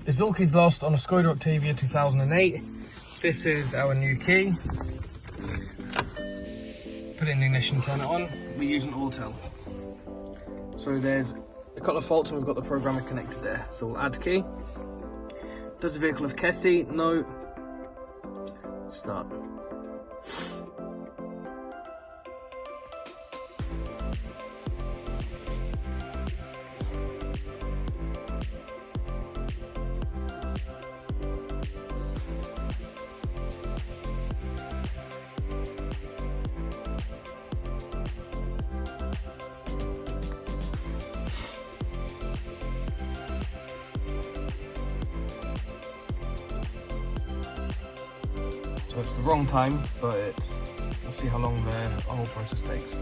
It's all keys lost on a Skoda Octavia 2008. This is our new key. Put it in the ignition, turn it on. We're using Autel. So there's a couple of faults and we've got the programmer connected there. So we'll add key. Does the vehicle have Kessie? No. Start. So it's the wrong time, but we'll see how long the whole process takes.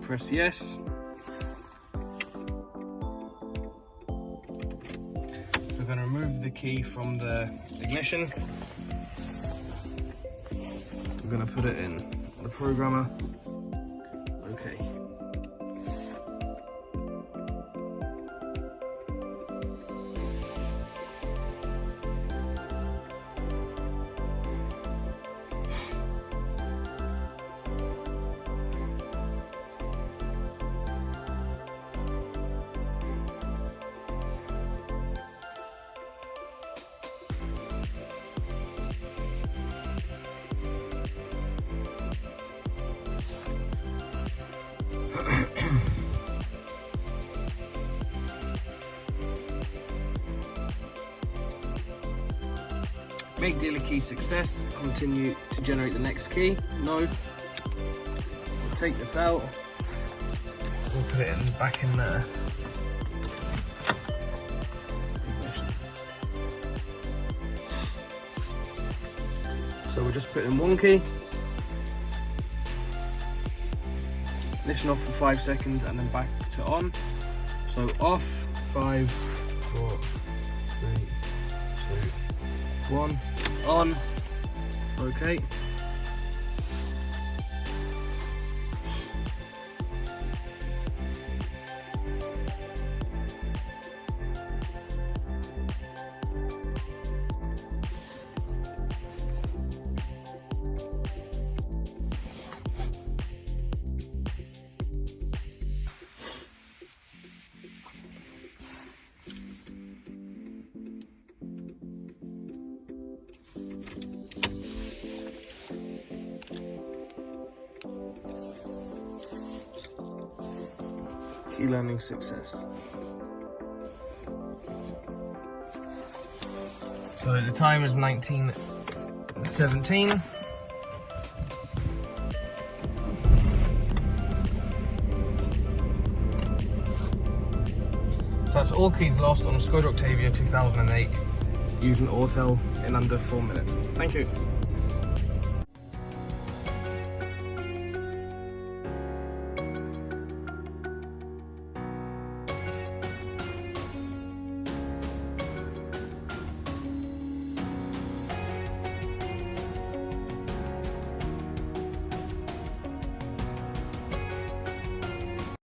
Press yes. We're going to remove the key from the ignition. We're going to put it in the programmer. Okay. Make dealer key success. Continue to generate the next key. No. We'll take this out. We'll put it back in there. So we'll just put in one key. Ignition off for 5 seconds and then back to on. So off, 5, 4, 3, 2, 1, on. Okay. Key learning success. So the time is 19:17. So that's all keys lost on a Skoda Octavia 2008 using Autel in under 4 minutes. Thank you.